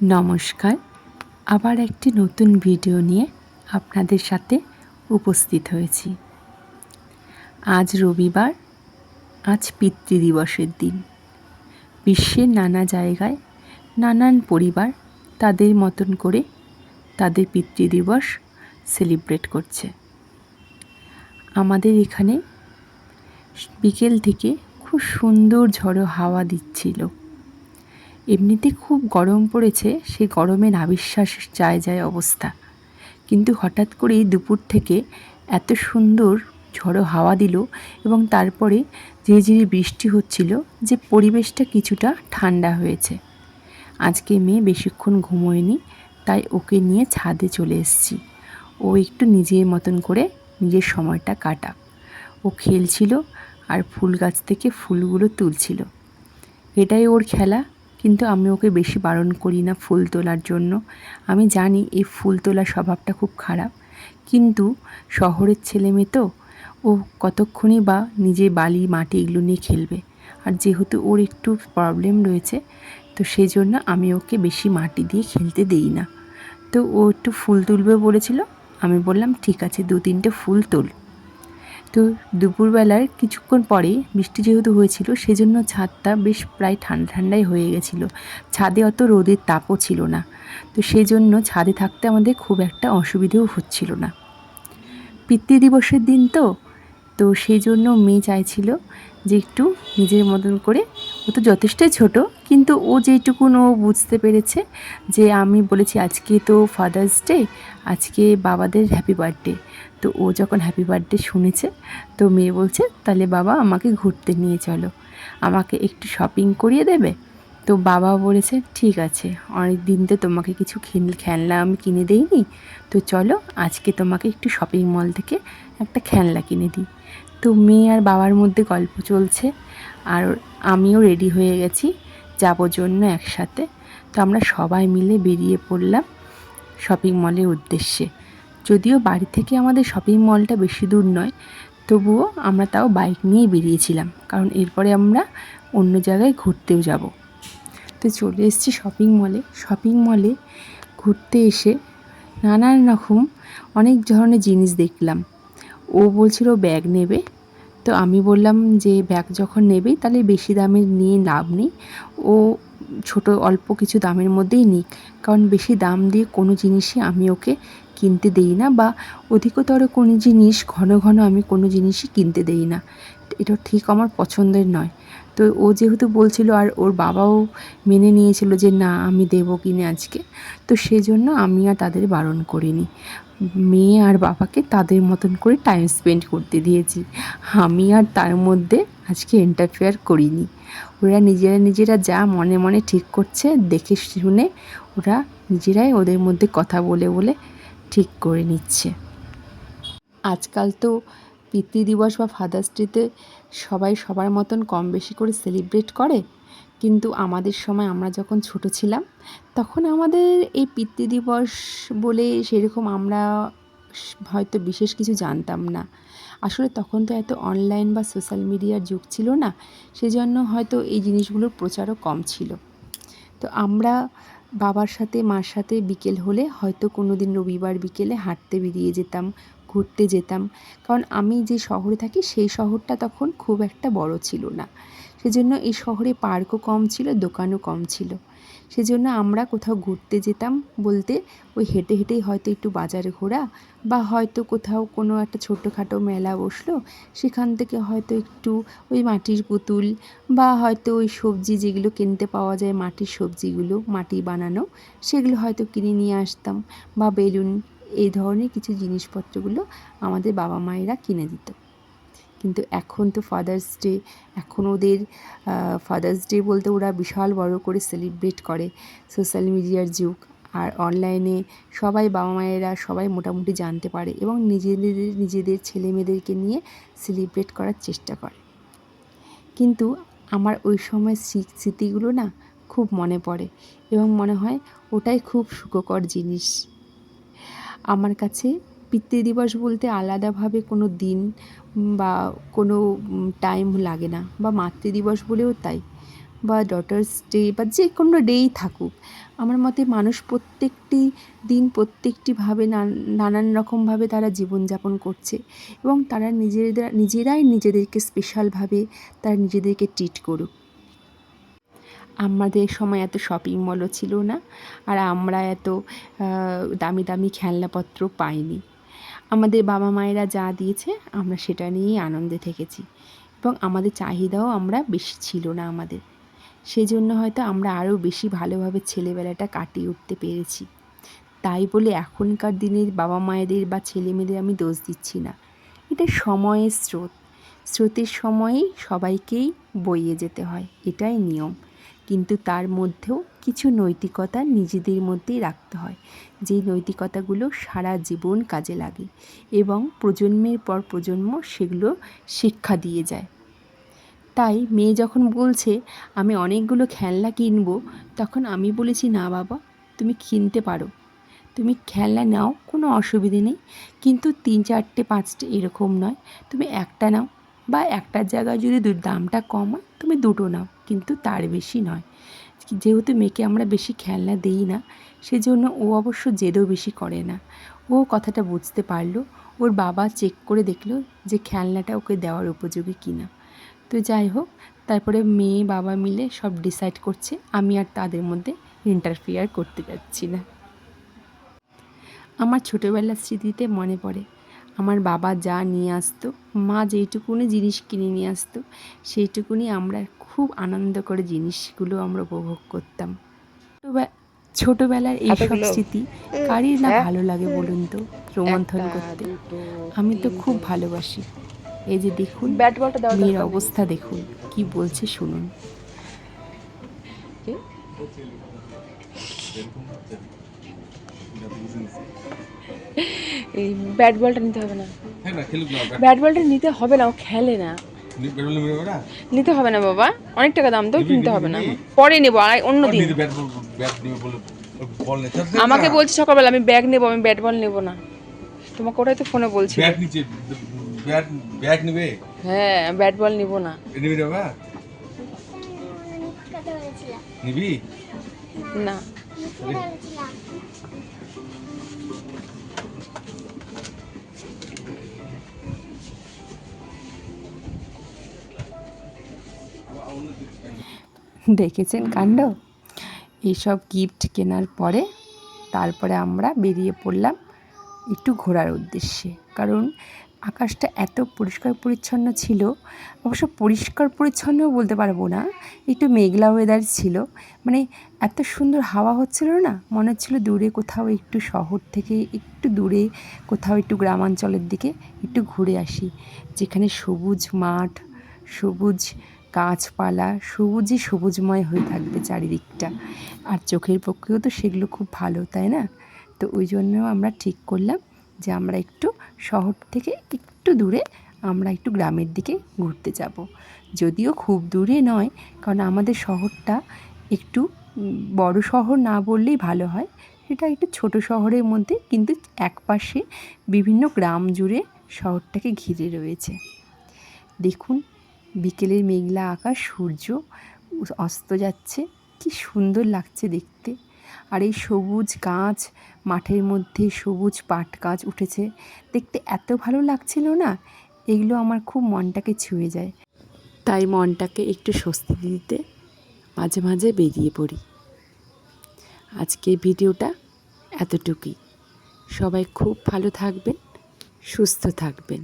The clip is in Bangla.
নমস্কার, আবার একটি নতুন ভিডিও নিয়ে আপনাদের সাথে উপস্থিত হয়েছি। আজ রবিবার, আজ পিতৃদিবসের দিন। বিশ্বের নানা জায়গায় নানান পরিবার তাদের মতন করে তাদের পিতৃদিবস সেলিব্রেট করছে। আমাদের এখানে বিকেল থেকে খুব সুন্দর ঝড়ো হাওয়া দিচ্ছিল। এমনিতে খুব গরম পড়েছে, সেই গরমে নাভিশ্বাস যায় অবস্থা। কিন্তু হঠাৎ করেই দুপুর থেকে এত সুন্দর ঝড়ো হাওয়া দিল এবং তারপরে ঝিরিঝিরি বৃষ্টি হচ্ছিল যে পরিবেশটা কিছুটা ঠান্ডা হয়েছে। আজকে মেয়ে বেশিক্ষণ ঘুমোয়নি, তাই ওকে নিয়ে ছাদে চলে এসেছি। ও একটু নিজের মতন করে নিজের সময়টা কাটাক। ও খেলছিল আর ফুল গাছ থেকে ফুলগুলো তুলছিল, এটাই ওর খেলা। কিন্তু আমি ওকে বেশি বারণ করি না ফুল তোলার জন্য। আমি জানি এই ফুল তোলার স্বভাবটা খুব খারাপ, কিন্তু শহরের ছেলে মেয়ে তো, ও কতক্ষণই বা নিজে বালি মাটি এগুলো নিয়ে খেলবে। আর যেহেতু ওর একটু প্রবলেম রয়েছে, তো সেই জন্য আমি ওকে বেশি মাটি দিয়ে খেলতে দেই না। তো ও একটু ফুল তুলবে বলেছিল, আমি বললাম ঠিক আছে 2-3টে ফুল তোল। তো দুপুরবেলার কিছুক্ষণ পরে বৃষ্টি যেহেতু হয়েছিল, সেজন্য ছাদটা বেশ প্রায় ঠান্ডাই হয়ে গেছিলো। ছাদে অত রোদের তাপও ছিল না, তো সেই জন্য ছাদে থাকতে আমাদের খুব একটা অসুবিধেও হচ্ছিল না। পিতৃদিবসের দিন তো সেই জন্য মেয়ে চাইছিল যে একটু নিজের মতন করে, ও তো যথেষ্টই ছোট, কিন্তু ও যেইটুকুন ও বুঝতে পেরেছে যে আমি বলেছি আজকে তো ফাদার্স ডে, আজকে বাবাদের হ্যাপি বার্থডে। তো ও যখন হ্যাপি বার্থডে শুনেছে, তো মেয়ে বলছে তাহলে বাবা আমাকে ঘুরতে নিয়ে চলো, আমাকে একটু শপিং করিয়ে দেবে। তো বাবা বলেছে ঠিক আছে, অনেক দিন তো তোমাকে কিছু খেলনা আমি কিনে দেইনি, তো চলো আজকে তোমাকে একটু শপিং মল থেকে একটা খেলনা কিনে দিই। তো মেয়ে আর বাবার মধ্যে গল্প চলছে, আর আমিও রেডি হয়ে গেছি যাবো জন্য একসাথে। তো আমরা সবাই মিলে বেরিয়ে পড়লাম শপিং মলের উদ্দেশ্যে। যদিও বাড়ি থেকে আমাদের শপিং মলটা বেশি দূর নয়, তবুও আমরা তাও বাইক নিয়েই বেরিয়েছিলাম, কারণ এরপরে আমরা অন্য জায়গায় ঘুরতেও যাব। তো চলে এসেছি শপিং মলে ঘুরতে এসে নানান রকম অনেক ধরনের জিনিস দেখলাম। ও বলছিল ব্যাগ নেবে, তো আমি বললাম যে ব্যাগ যখন নেবেই তাহলে বেশি দামের নিয়ে লাভ নেই, ও ছোট অল্প কিছু দামের মধ্যেই নিক, কারণ বেশি দাম দিয়ে কোনো জিনিসই আমি ওকে কিনতে দেই না, বা অধিকতর কোনো জিনিস ঘন ঘন আমি কোনো জিনিসই কিনতে দেই না। এটা ঠিক আমার পছন্দের নয়। তো ও যেহেতু বলছিল আর ওর বাবাও মেনে নিয়েছিল যে না আমি দেবো কিনে আজকে, তো সেজন্য আমি আর তাদের বারণ করিনি। মেয়ে আর বাবাকে তাদের মতন করে টাইম স্পেন্ড করতে দিয়েছি, আমি আর তার মধ্যে আজকে ইন্টারফেয়ার করিনি। ওরা নিজেরা যা মনে মনে ঠিক করছে দেখে শুনে ওরা নিজেরাই ওদের মধ্যে কথা বলে বলে ঠিক করে নিচ্ছে। আজকাল তো পিতৃদিবস বা ফাদার্স ডেতে সবাই সবার মতন কম বেশি করে সেলিব্রেট করে, কিন্তু আমাদের সময় আমরা যখন ছোট ছিলাম তখন আমাদের এই পিতৃদিবস বলে সেরকম আমরা হয়তো বিশেষ কিছু জানতাম না। আসলে তখন তো এত অনলাইন বা সোশ্যাল মিডিয়ার যুগ ছিল না, সেজন্য হয়তো এই জিনিসগুলোর প্রচারও কম ছিল। তো আমরা বাবার সাথে মার সাথে বিকেল হলে হয়তো কোনো দিন রবিবার বিকেলে হাঁটতে বেরিয়ে যেতাম, ঘুরতে যেতাম। কারণ আমি যে শহরে থাকি সেই শহরটা তখন খুব একটা বড় ছিল না, সেজন্য এই শহরে পার্কও কম ছিল, দোকানও কম ছিল। সেজন্য আমরা কোথাও ঘুরতে যেতাম বলতে ওই হেঁটে হেঁটেই হয়তো একটু বাজারে ঘোরা, বা হয়তো কোথাও কোনো একটা ছোটোখাটো মেলা বসলো, সেখান থেকে হয়তো একটু ওই মাটির পুতুল বা হয়তো ওই সবজি যেগুলো কিনতে পাওয়া যায়, মাটির সবজিগুলো মাটি বানানো, সেগুলো হয়তো কিনে নিয়ে আসতাম, বা বেলুন, এই ধরনের কিছু জিনিসপত্রগুলো আমাদের বাবা মায়েরা কিনে দিত। কিন্তু এখন তো ফাদার্স ডে, এখন ওদের ফাদার্স ডে বলতে ওরা বিশাল বড় করে সেলিব্রেট করে। সোশ্যাল মিডিয়ার যুগ, আর অনলাইনে সবাই বাবা মায়েরা সবাই মোটামুটি জানতে পারে এবং নিজেদের ছেলে মেয়েদেরকে নিয়ে সেলিব্রেট করার চেষ্টা করে। কিন্তু আমার ওই সময় স্মৃতিগুলো না খুব মনে পড়ে এবং মনে হয় ওটাই খুব সুখকর জিনিস। আমার কাছে পিতৃদিবস বলতে আলাদাভাবে কোনো দিন বা কোনো টাইম লাগে না, বা মাতৃদিবস বলেও তাই। বা ডটার্স ডে বা যে কোনো ডেই থাকুক, আমার মতে মানুষ প্রত্যেকটি দিন প্রত্যেকটিভাবে নানান রকমভাবে তারা জীবনযাপন করছে এবং তারা নিজেরাই নিজেদেরকে স্পেশালভাবে তারা নিজেদেরকে ট্রিট করুক। আমাদের সময় এত শপিং মলও ছিল না, আর আমরা এত দামি দামি খেলনাপত্র পাইনি। আমাদের বাবা মায়েরা যা দিয়েছে আমরা সেটা নিয়েই আনন্দে থেকেছি এবং আমাদের চাহিদাও আমরা বেশি ছিল না আমাদের, সেই জন্য হয়তো আমরা আরও বেশি ভালোভাবে ছেলেবেলাটা কাটিয়ে উঠতে পেরেছি। তাই বলে এখনকার দিনের বাবা মায়েদের বা ছেলেমেয়েদের আমি দোষ দিচ্ছি না, এটা সময়ের স্রোতের সময়েই সবাইকেই বইয়ে যেতে হয়, এটাই নিয়ম। কিন্তু তার মধ্যেও কিছু নৈতিকতা নিজেদের মধ্যেই রাখতে হয়, যেই নৈতিকতাগুলো সারা জীবন কাজে লাগে এবং প্রজন্মের পর প্রজন্ম সেগুলো শিক্ষা দিয়ে যায়। তাই মেয়ে যখন বলছে আমি অনেকগুলো খেলনা কিনবো, তখন আমি বলেছি না বাবা, তুমি কিনতে পারো, তুমি খেলনা নাও, কোনো অসুবিধে নেই, কিন্তু 3, 4, 5টে এরকম নয়, তুমি একটা নাও, বা একটার জায়গায় যদি দামটা কম হয় তুমি 2টো নাও, কিন্তু তার বেশি নয়। যেহেতু মেয়েকে আমরা বেশি খেলনা দিই না, সেজন্য ও অবশ্য জেদও বেশি করে না। ও কথাটা বুঝতে পারলো, ওর বাবা চেক করে দেখলো যে খেলনাটা ওকে দেওয়ার উপযোগী কিনা। তো যাই হোক, তারপরে মেয়ে বাবা মিলে সব ডিসাইড করছে, আমি আর তাদের মধ্যে ইন্টারফিয়ার করতে যাচ্ছি না। আমার ছোটোবেলার স্মৃতিতে মনে পড়ে আমার বাবা যা নিয়ে আসতো, মা যেইটুকুনি জিনিস কিনে নিয়ে আসতো, সেইটুকুনি আমরা খুব আনন্দ করে জিনিসগুলো আমরা উপভোগ করতাম। ছোটোবেলার এইসব স্মৃতি কারই না ভালো লাগে বলুন তো রোমন্থন করতে? আমি তো খুব ভালোবাসি। এই যে দেখুন মেয়ের অবস্থা, দেখুন কি বলছে শুনুন। এই ব্যাট বলটা নিতে হবে না, ব্যাট বলটা নিতে হবে না, ও খেলে না, নিতে হবে না বাবা, অনেক টাকা দাম তো, কিনতে হবে না, পরে নেবো আর অন্য দিন। আমাকে বলছি সকালবেলা আমি ব্যাগ নেবো, আমি ব্যাট বল নেবো না, তোমাকে ওটাই তো ফোনে বলছি। হ্যাঁ, ব্যাট বল নিবো না। না দেখেছেন কাণ্ড? এইসব গিফট কেনার পরে তারপরে আমরা বেরিয়ে পড়লাম একটু ঘোরার উদ্দেশ্যে, কারণ আকাশটা এত পরিষ্কার পরিচ্ছন্ন ছিল, অবশ্য পরিষ্কার পরিচ্ছন্নও বলতে পারবো না, একটু মেঘলা ওয়েদার ছিল, মানে এত সুন্দর হাওয়া হচ্ছিল না, মনে হচ্ছিলো দূরে কোথাও একটু শহর থেকে একটু দূরে কোথাও একটু গ্রামাঞ্চলের দিকে একটু ঘুরে আসি, যেখানে সবুজ মাঠ, সবুজ গাছপালা, সবুজে সবুজময় হয়ে থাকবে চারিদিকটা, আর চোখের পক্ষেও তো সেগুলো খুব ভালো, তাই না? তো ওই জন্য আমরা ঠিক করলাম যে আমরা একটু শহর থেকে একটু দূরে আমরা একটু গ্রামের দিকে ঘুরতে যাব, যদিও খুব দূরে নয়, কারণ আমাদের শহরটা একটু বড় শহর না বললেই ভালো হয়, সেটা একটু ছোট শহরের মধ্যে, কিন্তু একপাশে বিভিন্ন গ্রাম জুড়ে শহরটাকে ঘিরে রয়েছে। দেখুন বিকেলের মেঘলা আকাশ, সূর্য অস্ত যাচ্ছে, কি সুন্দর লাগছে দেখতে, আর এই সবুজ গাছ, মাঠের মধ্যে সবুজ পাট গাছ উঠেছে, দেখতে এত ভালো লাগছিল না, এগুলো আমার খুব মনটাকে ছুঁয়ে যায়। তাই মনটাকে একটু স্বস্তি দিতে মাঝে মাঝে বেরিয়ে পড়ি। আজকের ভিডিওটা এতটুকুই। সবাই খুব ভালো থাকবেন, সুস্থ থাকবেন।